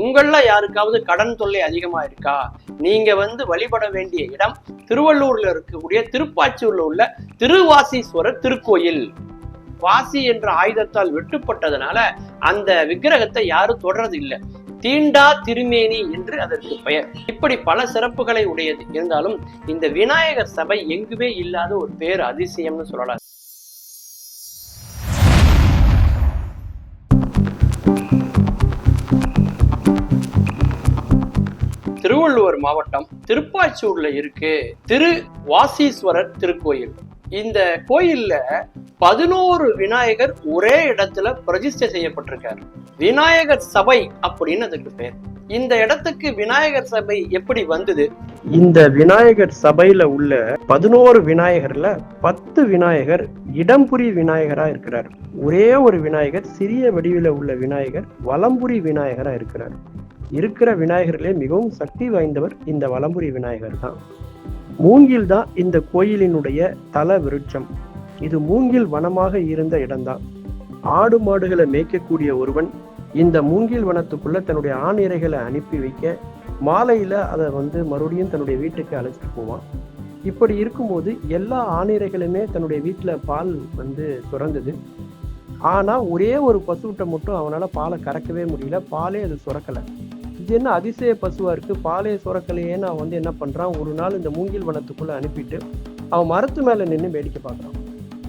உங்கள யாருக்காவது கடன் தொல்லை அதிகமா இருக்கா, நீங்க வழிபட வேண்டிய இடம் திருவள்ளூர்ல இருக்கக்கூடிய திருப்பாச்சூர்ல உள்ள திருவாசீஸ்வரர் திருக்கோயில். வாசி என்ற ஆயுதத்தால் வெட்டுப்பட்டதுனால அந்த விக்கிரகத்தை யாரும் தொடர்றது இல்லை. தீண்டா திருமேனி என்று அதற்கு பெயர். இப்படி பல சிறப்புகளை உடையது. இருந்தாலும் இந்த விநாயகர் சபை எங்குமே இல்லாத ஒரு பேர் அதிசயம்னு சொல்லலாம். திருவள்ளுவர் மாவட்டம் திருப்பாச்சூர்ல இருக்கு திருவாசீஸ்வரர் திருக்கோயில். இந்த கோயில்ல 11 விநாயகர் ஒரே இடத்துல பிரதிஷ்டை செய்யப்பட்டிருக்காரு. விநாயகர் சபை அப்படின்னு அதுக்கு பேர். இந்த இடத்துக்கு விநாயகர் சபை எப்படி வந்தது? இந்த விநாயகர் சபையில உள்ள 11 விநாயகர்ல 10 விநாயகர் இடம்புரி விநாயகரா இருக்கிறார். ஒரே ஒரு விநாயகர் சிறிய வடிவில உள்ள விநாயகர் வலம்புரி விநாயகரா இருக்கிறார். இருக்கிற விநாயகர்களே மிகவும் சக்தி வாய்ந்தவர் இந்த வலம்புரி விநாயகர் தான். மூங்கில் தான் இந்த கோயிலினுடைய தல விருட்சம். இது மூங்கில் வனமாக இருந்த இடம்தான். ஆடு மாடுகளை மேய்க்கக்கூடிய ஒருவன் இந்த மூங்கில் வனத்துக்குள்ள தன்னுடைய ஆணிரைகளை அனுப்பி வைக்க மாலையில அதை மறுபடியும் தன்னுடைய வீட்டுக்கு அழைச்சிட்டு போவான். இப்படி இருக்கும்போது எல்லா ஆணிரைகளுமே தன்னுடைய வீட்டுல பால் சுரந்தது. ஆனா ஒரே ஒரு பசுவிட்ட மட்டும் அவனால பாலை கறக்கவே முடியல. பாலே அது சுரக்கலை. இது என்ன அதிசய பசுவா இருக்கு, பாலே சுரக்கலையேன்னு அவன் என்ன பண்றான், ஒரு நாள் இந்த மூங்கில் வனத்துக்குள்ள அனுப்பிட்டு அவன் மரத்து மேல நின்று வேடிக்கை பார்க்கறான்.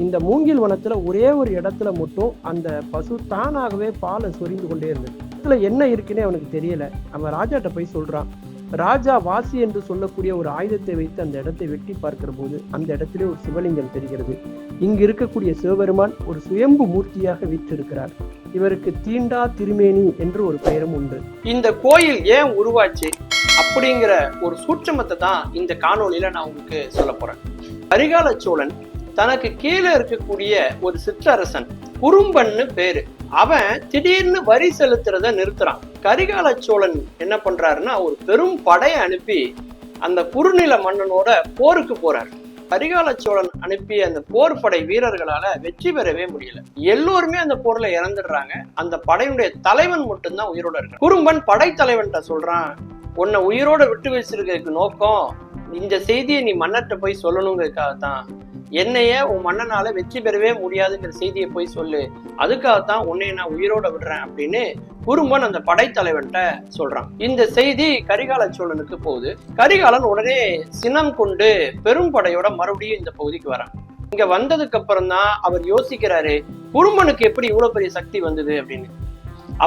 இந்த மூங்கில் வனத்துல ஒரே ஒரு இடத்துல மட்டும் அந்த பசு தானாகவே பாலை சொரிந்து கொண்டே இருந்தது. இதுல என்ன இருக்குன்னே அவனுக்கு தெரியல. அவன் ராஜாட்ட போய் சொல்றான். ராஜா வாசி என்று சொல்லக்கூடிய ஒரு ஆயுதத்தை வைத்து அந்த இடத்தை வெட்டி பார்க்கிற போது அந்த இடத்திலே ஒரு சிவலிங்கம் தெரிகிறது. இங்கு இருக்கக்கூடிய சிவபெருமான் ஒரு சுயம்பு மூர்த்தியாக வீற்றிருக்கிறார். இவருக்கு தீண்டா திருமேனி என்று ஒரு பெயரும் உண்டு. இந்த கோயில் ஏன் உருவாச்சு அப்படிங்கிற ஒரு சூட்சமத்தை தான் இந்த காணொலியில நான் உங்களுக்கு சொல்ல போறேன். கரிகால சோழன் தனக்கு கீழே இருக்கக்கூடிய ஒரு சிற்றரசன் குறும்பன்னு பேரு, அவன் திடீர்னு வரி செலுத்துறத நிறுத்துறான். கரிகால சோழன் என்ன பண்றாருன்னா ஒரு பெரும் படையை அனுப்பி அந்த குறுநில மன்னனோட போருக்கு போறாரு. கரிகால சோழன் அனுப்பிய அந்த போர் படை வீரர்களால வெற்றி பெறவே முடியல. எல்லோருமே அந்த போர்ல இறந்துடுறாங்க. அந்த படையினுடைய தலைவன் மட்டும்தான் உயிரோட இருக்க. குறும்பன் படைத்தலைவன்கிட்ட சொல்றான், உன்னை உயிரோட விட்டு வச்சிருக்கிறதுக்கு நோக்கம் இந்த செய்தியை நீ மன்னர்கிட்ட போய் சொல்லணுங்கிறதுக்காகத்தான். என்னைய உன் மன்னனால வெற்றி பெறவே முடியாதுங்கிற செய்தியை போய் சொல்லு, அதுக்காகத்தான் உன்னை நான் உயிரோட விடுறேன் அப்படின்னு குறும்பன் அந்த படைத்தலைவன்கிட்ட சொல்றான். இந்த செய்தி கரிகால சோழனுக்கு போகுது. கரிகாலன் உடனே சினம் கொண்டு பெரும் படையோட மறுபடியும் இந்த பகுதிக்கு வரான். இங்க வந்ததுக்கு அப்புறம் தான் அவர் யோசிக்கிறாரு, குறும்பனுக்கு எப்படி இவ்வளவு பெரிய சக்தி வந்தது அப்படின்னு.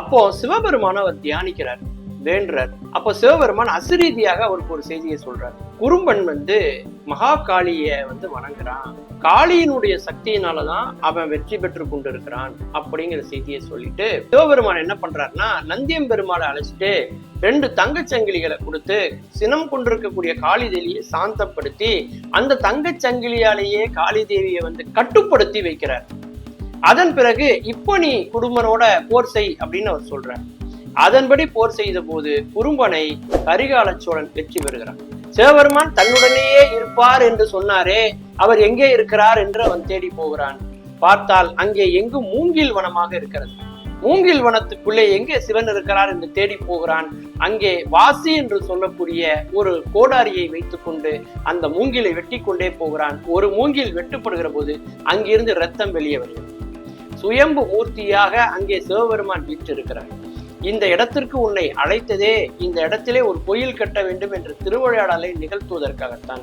அப்போ சிவபெருமான அவர் தியானிக்கிறார், வேண்டுறார். அப்போ சிவபெருமான் அசிரீதியாக அவருக்கு ஒரு செய்தியை சொல்றார். குறும்பன் மகா காளிய வணங்குறான், காளியினுடைய சக்தியினாலதான் அவன் வெற்றி பெற்று கொண்டு இருக்கிறான் அப்படிங்கிற செய்தியை சொல்லிட்டு சிவபெருமான் என்ன பண்றாருன்னா நந்தியம் பெருமாளை அழைச்சிட்டு 2 தங்கச்சங்கிலிகளை கொடுத்து சினம் கொண்டிருக்கக்கூடிய காளி தேவியை சாந்தப்படுத்தி அந்த தங்கச்சங்கிலியாலேயே காளி தேவியை கட்டுப்படுத்தி வைக்கிறார். அதன் பிறகு இப்போ நீ குடும்பனோட போர் செய் அப்படின்னு அவர் சொல்றார். அதன்படி போர் செய்த போது குறும்பனை கரிகால சோழன் வெற்றி பெறுகிறான். சிவபெருமான் தன்னுடனேயே இருப்பார் என்று சொன்னாரே, அவர் எங்கே இருக்கிறார் என்று அவன் தேடி போகிறான். பார்த்தால் அங்கே எங்கும் மூங்கில் வனமாக இருக்கிறது. மூங்கில் வனத்துக்குள்ளே எங்கே சிவன் இருக்கிறார் என்று தேடி போகிறான். அங்கே வாசி என்று சொல்லக்கூடிய ஒரு கோடாரியை வைத்துக் கொண்டு அந்த மூங்கிலை வெட்டி கொண்டே போகிறான். ஒரு மூங்கில் வெட்டுப்படுகிற போது அங்கிருந்து ரத்தம் வெளியே வருகிறது. சுயம்பு மூர்த்தியாக அங்கே சிவபெருமான் வீற்றிருக்கிறார். இந்த இடத்திற்கு உன்னை அழைத்ததே இந்த இடத்திலே ஒரு கோயில் கட்ட வேண்டும் என்ற திருவிளையாடலை நிகழ்த்துவதற்காகத்தான்.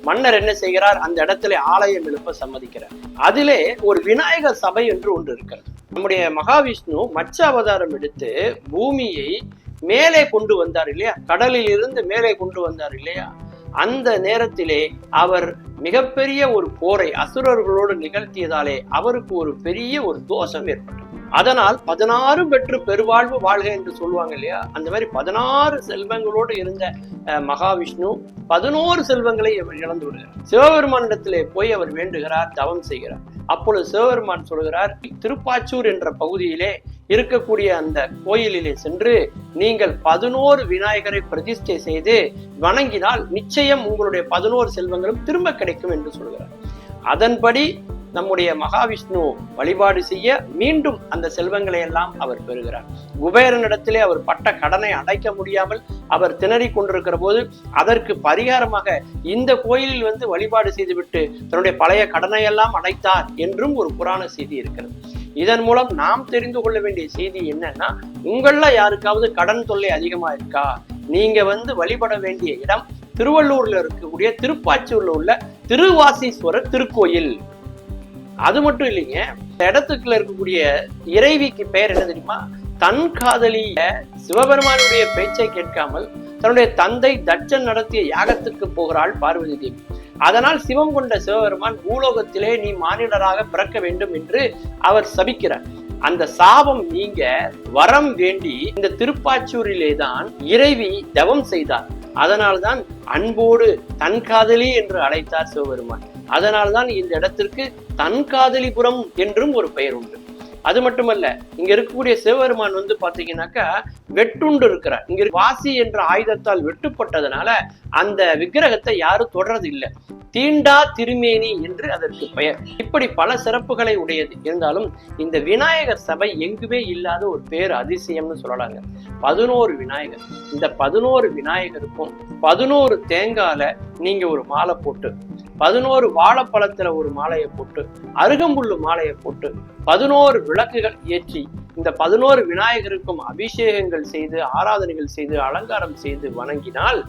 மன்னர் என்ன செய்கிறார், அந்த இடத்திலே ஆலயம் எழுப்ப சம்மதிக்கிறார். அதிலே ஒரு விநாயகர் சபை என்று ஒன்று இருக்கிறது. நம்முடைய மகாவிஷ்ணு மச்ச அவதாரம் எடுத்து பூமியை மேலே கொண்டு வந்தார் இல்லையா, கடலில் இருந்து மேலே கொண்டு வந்தார் இல்லையா, அந்த நேரத்திலே அவர் மிகப்பெரிய ஒரு போரை அசுரர்களோடு நிகழ்த்தியதாலே அவருக்கு ஒரு பெரிய ஒரு தோஷம் ஏற்பட்டது. அதனால் 16 பெற்று பெருவாழ்வு வாழ்க என்று சொல்லுவாங்க இல்லையா, அந்த மாதிரி 16 செல்வங்களோடு இருந்த மகாவிஷ்ணு 11 செல்வங்களை அவர் இழந்து விடுகிறார். சிவபெருமானிடத்திலே போய் அவர் வேண்டுகிறார், தவம் செய்கிறார். அப்பொழுது சிவபெருமான் சொல்கிறார், திருப்பாச்சூர் என்ற பகுதியிலே இருக்கக்கூடிய அந்த கோயிலிலே சென்று நீங்கள் 11 விநாயகரை பிரதிஷ்டை செய்து வணங்கினால் நிச்சயம் உங்களுடைய 11 செல்வங்களும் திரும்ப கிடைக்கும் என்று சொல்கிறார். அதன்படி நம்முடைய மகாவிஷ்ணு வழிபாடு செய்ய மீண்டும் அந்த செல்வங்களை எல்லாம் அவர் பெறுகிறார். குபேரனிடத்திலே அவர் பட்ட கடனை அடைக்க முடியாமல் அவர் திணறிக் கொண்டிருக்கிற போது அதற்கு பரிகாரமாக இந்த கோயிலில் வந்து வழிபாடு செய்துவிட்டு தன்னுடைய பழைய கடனை எல்லாம் அடைத்தார் என்றும் ஒரு புராண செய்தி இருக்கிறது. இதன் மூலம் நாம் தெரிந்து கொள்ள வேண்டிய செய்தி என்னன்னா, உங்கள யாருக்காவது கடன் தொல்லை அதிகமா இருக்கா, நீங்க வந்து வழிபட வேண்டிய இடம் திருவள்ளூர்ல இருக்கக்கூடிய திருப்பாச்சூர்ல உள்ள திருவாசீஸ்வரர் திருக்கோயில். அது மட்டும் இல்லைங்க, இந்த இடத்துக்குள்ள இருக்கக்கூடிய இறைவிக்கு பெயர் என்ன தெரியுமா? தன் காதலிய சிவபெருமானுடைய பேச்சை கேட்காமல் தன்னுடைய தந்தை தட்சன் நடத்திய யாகத்துக்கு போகிறாள் பார்வதி தேவி. அதனால் சிவம் கொண்ட சிவபெருமான் பூலோகத்திலே நீ மானிடராக பிறக்க வேண்டும் என்று அவர் சபிக்கிறார். அந்த சாபம் நீங்க வரம் வேண்டி இந்த திருப்பாச்சூரிலே தான் இறைவி தவம் செய்தார். அதனால்தான் அன்போடு தன் காதலி என்று அழைத்தார் சிவபெருமான். அதனால்தான் இந்த இடத்திற்கு தன்காதலிபுரம் என்றும் ஒரு பெயர் உண்டு. அது மட்டுமல்ல, இங்க இருக்கக்கூடிய சிவபெருமான் வந்து பாத்தீங்கன்னாக்கா வெட்டுண்டு இருக்கிறார். இங்க வாசி என்ற ஆயுதத்தால் வெட்டுப்பட்டதுனால அந்த விக்கிரகத்தை யாரும் தொடர்றது இல்லை. தீண்டா திருமேனி என்று அதற்கு பெயர். இப்படி பல சிறப்புகளை உடையது. இருந்தாலும் இந்த விநாயகர் சபை எங்குமே இல்லாத ஒரு பேர் அதிசயம்னு சொல்லலாங்க. 11 விநாயகர். இந்த 11 விநாயகருக்கும் 11 தேங்கால நீங்க ஒரு மாலை போட்டு, 11 வாழைப்பழத்துல ஒரு மாலையை போட்டு, அருகம்புல்லு மாலையை போட்டு, 11 விளக்குகள் ஏற்றி இந்த 11 விநாயகருக்கும் அபிஷேகங்கள் செய்து, ஆராதனைகள் செய்து, அலங்காரம் செய்து வணங்கினால்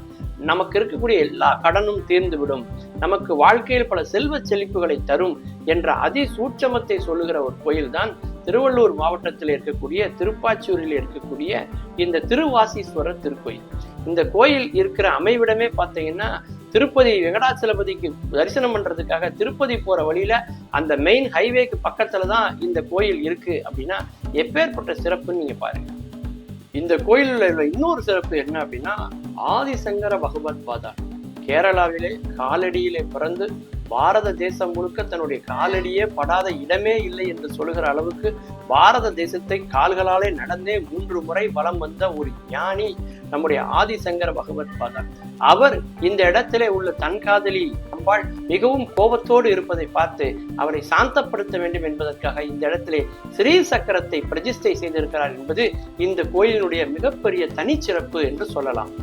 நமக்கு இருக்கக்கூடிய எல்லா கடனும் தீர்ந்துவிடும், நமக்கு வாழ்க்கையில் பல செல்வ செழிப்புகளை தரும் என்ற அதிசூட்சமத்தை சொல்லுகிற ஒரு கோயில் தான் திருவள்ளூர் மாவட்டத்தில் இருக்கக்கூடிய திருப்பாச்சூரில் இருக்கக்கூடிய இந்த திருவாசீஸ்வரர் திருக்கோயில். இந்த கோயில் இருக்கிற அமைவிடமே பார்த்தீங்கன்னா, திருப்பதி வெங்கடாச்சலபதிக்கு தரிசனம் பண்றதுக்காக திருப்பதி போற வழியில அந்த மெயின் ஹைவேக்கு பக்கத்துல தான் இந்த கோயில் இருக்கு. அப்படின்னா எப்பேற்பட்ட சிறப்புன்னு நீங்க பாருங்க. இந்த கோயிலில் உள்ள இன்னொரு சிறப்பு என்ன அப்படின்னா, ஆதிசங்கர பகவத் பாதார் கேரளாவிலே காலடியிலே பிறந்து பாரத தேசம் முழுக்க தன்னுடைய காலடியே படாத இடமே இல்லை என்று சொல்லுகிற அளவுக்கு பாரத தேசத்தை கால்களாலே நடந்தே 3 முறை வலம் வந்த ஒரு ஞானி நம்முடைய ஆதிசங்கர பகவத் பாதார். அவர் இந்த இடத்திலே உள்ள தன்காதலி அம்பாள் மிகவும் கோபத்தோடு இருப்பதை பார்த்து அவரை சாந்தப்படுத்த வேண்டும் என்பதற்காக இந்த இடத்திலே ஸ்ரீ சக்கரத்தை பிரதிஷ்டை செய்திருக்கிறார் என்பது இந்த கோயிலினுடைய மிகப்பெரிய தனிச்சிறப்பு என்று சொல்லலாம்.